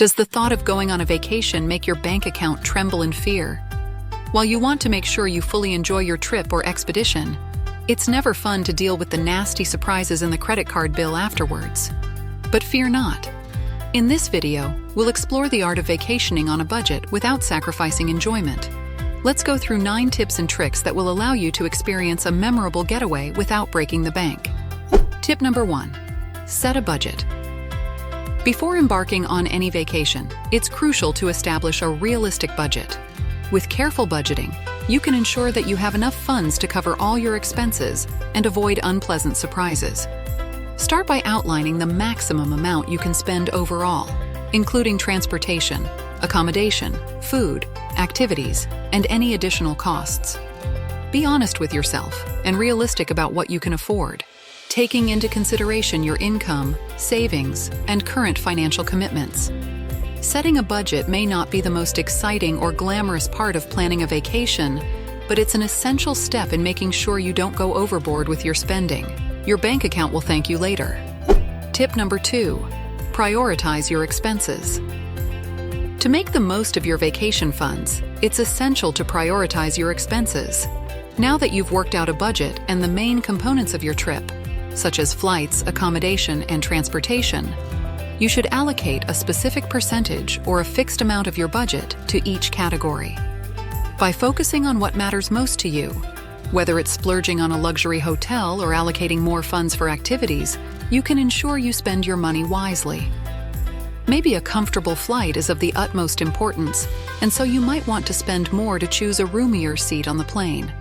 Does the thought of going on a vacation make your bank account tremble in fear? While you want to make sure you fully enjoy your trip or expedition, it's never fun to deal with the nasty surprises in the credit card bill afterwards. But fear not. In this video, we'll explore the art of vacationing on a budget without sacrificing enjoyment. Let's go through 9 tips and tricks that will allow you to experience a memorable getaway without breaking the bank. Tip number 1. Set a budget. Before embarking on any vacation, it's crucial to establish a realistic budget. With careful budgeting, you can ensure that you have enough funds to cover all your expenses and avoid unpleasant surprises. Start by outlining the maximum amount you can spend overall, including transportation, accommodation, food, activities, and any additional costs. Be honest with yourself and realistic about what you can afford, taking into consideration your income, savings, and current financial commitments. Setting a budget may not be the most exciting or glamorous part of planning a vacation, but it's an essential step in making sure you don't go overboard with your spending. Your bank account will thank you later. Tip number 2. Prioritize your expenses. To make the most of your vacation funds, it's essential to prioritize your expenses. Now that you've worked out a budget and the main components of your trip, such as flights, accommodation, and transportation, you should allocate a specific percentage or a fixed amount of your budget to each category. By focusing on what matters most to you, whether it's splurging on a luxury hotel or allocating more funds for activities, you can ensure you spend your money wisely. Maybe a comfortable flight is of the utmost importance, and so you might want to spend more to choose a roomier seat on the plane.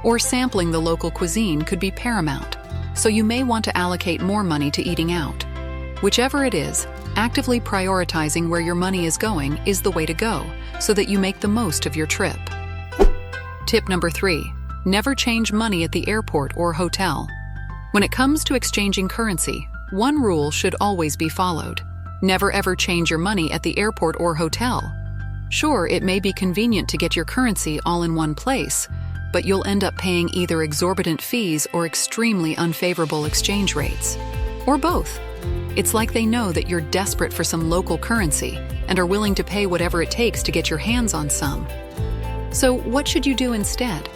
Or sampling the local cuisine could be paramount, so you may want to allocate more money to eating out. Whichever it is, actively prioritizing where your money is going is the way to go, so that you make the most of your trip. Tip number 3. Never change money at the airport or hotel. When it comes to exchanging currency, one rule should always be followed. Never ever change your money at the airport or hotel. Sure, it may be convenient to get your currency all in one place, but you'll end up paying either exorbitant fees or extremely unfavorable exchange rates. Or both. It's like they know that you're desperate for some local currency and are willing to pay whatever it takes to get your hands on some. So what should you do instead?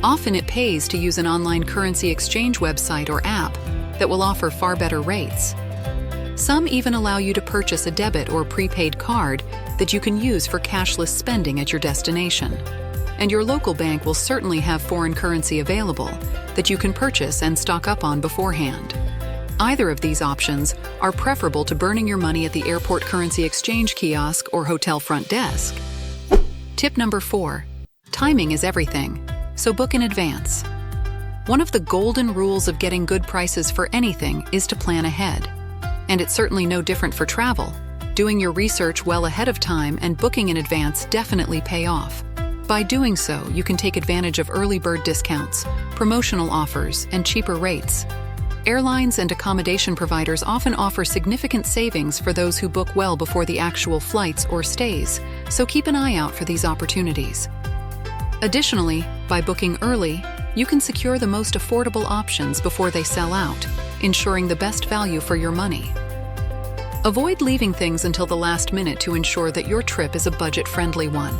Often it pays to use an online currency exchange website or app that will offer far better rates. Some even allow you to purchase a debit or prepaid card that you can use for cashless spending at your destination. And your local bank will certainly have foreign currency available that you can purchase and stock up on beforehand. Either of these options are preferable to burning your money at the airport currency exchange kiosk or hotel front desk. Tip number 4. Timing is everything, so book in advance. One of the golden rules of getting good prices for anything is to plan ahead. And it's certainly no different for travel. Doing your research well ahead of time and booking in advance definitely pay off. By doing so, you can take advantage of early bird discounts, promotional offers, and cheaper rates. Airlines and accommodation providers often offer significant savings for those who book well before the actual flights or stays, so keep an eye out for these opportunities. Additionally, by booking early, you can secure the most affordable options before they sell out, ensuring the best value for your money. Avoid leaving things until the last minute to ensure that your trip is a budget-friendly one.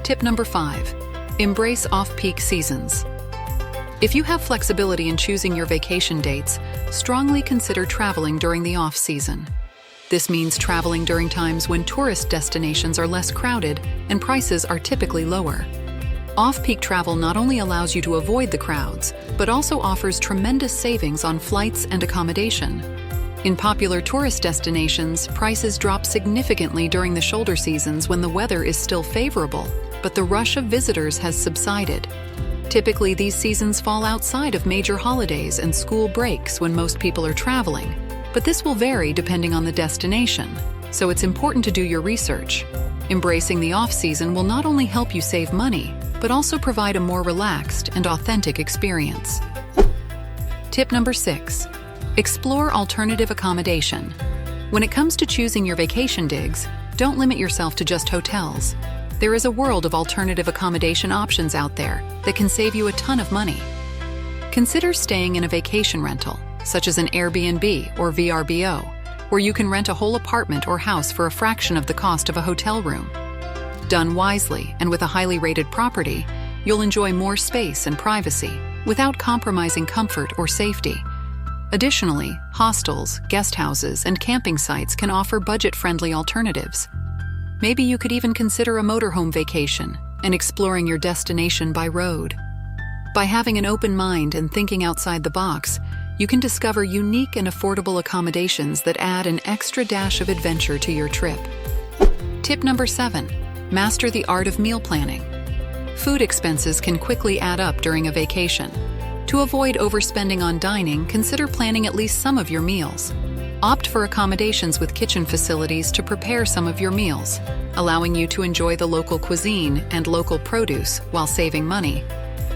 Tip number 5. Embrace off-peak seasons. If you have flexibility in choosing your vacation dates, strongly consider traveling during the off-season. This means traveling during times when tourist destinations are less crowded and prices are typically lower. Off-peak travel not only allows you to avoid the crowds, but also offers tremendous savings on flights and accommodation. In popular tourist destinations, prices drop significantly during the shoulder seasons when the weather is still favorable, but the rush of visitors has subsided. Typically, these seasons fall outside of major holidays and school breaks when most people are traveling, but this will vary depending on the destination, so it's important to do your research. Embracing the off-season will not only help you save money, but also provide a more relaxed and authentic experience. Tip number 6. Explore alternative accommodation. When it comes to choosing your vacation digs, don't limit yourself to just hotels. There is a world of alternative accommodation options out there that can save you a ton of money. Consider staying in a vacation rental, such as an Airbnb or VRBO, where you can rent a whole apartment or house for a fraction of the cost of a hotel room. Done wisely and with a highly rated property, you'll enjoy more space and privacy without compromising comfort or safety. Additionally, hostels, guest houses, and camping sites can offer budget-friendly alternatives. Maybe you could even consider a motorhome vacation and exploring your destination by road. By having an open mind and thinking outside the box, you can discover unique and affordable accommodations that add an extra dash of adventure to your trip. Tip number 7. Master the art of meal planning. Food expenses can quickly add up during a vacation. To avoid overspending on dining, consider planning at least some of your meals. Opt for accommodations with kitchen facilities to prepare some of your meals, allowing you to enjoy the local cuisine and local produce while saving money.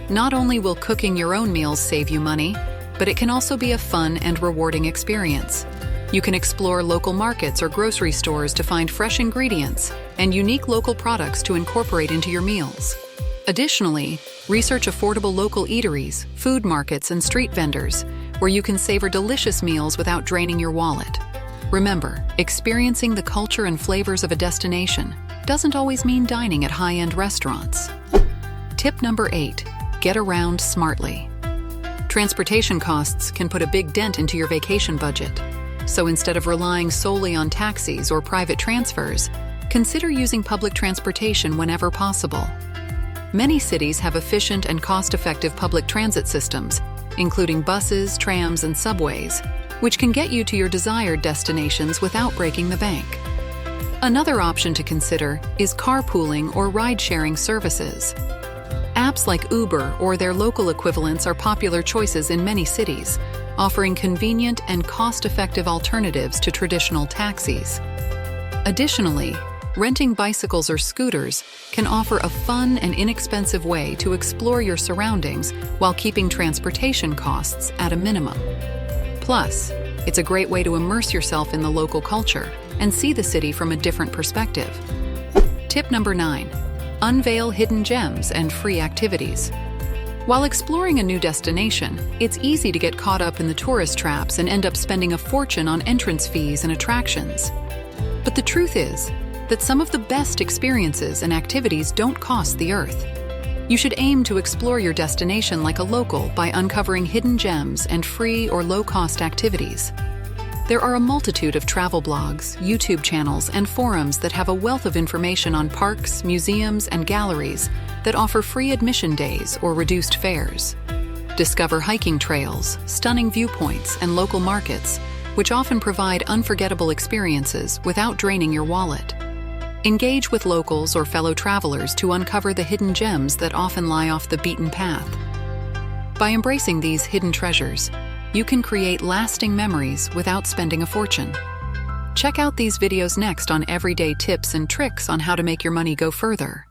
Not only will cooking your own meals save you money, but it can also be a fun and rewarding experience. You can explore local markets or grocery stores to find fresh ingredients and unique local products to incorporate into your meals. Additionally, research affordable local eateries, food markets, and street vendors, where you can savor delicious meals without draining your wallet. Remember, experiencing the culture and flavors of a destination doesn't always mean dining at high-end restaurants. Tip number 8. Get around smartly. Transportation costs can put a big dent into your vacation budget. So instead of relying solely on taxis or private transfers, consider using public transportation whenever possible. Many cities have efficient and cost-effective public transit systems, including buses, trams, and subways, which can get you to your desired destinations without breaking the bank. Another option to consider is carpooling or ride-sharing services. Apps like Uber or their local equivalents are popular choices in many cities, offering convenient and cost-effective alternatives to traditional taxis. Additionally, renting bicycles or scooters can offer a fun and inexpensive way to explore your surroundings while keeping transportation costs at a minimum. Plus, it's a great way to immerse yourself in the local culture and see the city from a different perspective. Tip number 9. Unveil hidden gems and free activities. While exploring a new destination, it's easy to get caught up in the tourist traps and end up spending a fortune on entrance fees and attractions. But the truth is that some of the best experiences and activities don't cost the earth. You should aim to explore your destination like a local by uncovering hidden gems and free or low-cost activities. There are a multitude of travel blogs, YouTube channels, and forums that have a wealth of information on parks, museums, and galleries that offer free admission days or reduced fares. Discover hiking trails, stunning viewpoints, and local markets, which often provide unforgettable experiences without draining your wallet. Engage with locals or fellow travelers to uncover the hidden gems that often lie off the beaten path. By embracing these hidden treasures, you can create lasting memories without spending a fortune. Check out these videos next on everyday tips and tricks on how to make your money go further.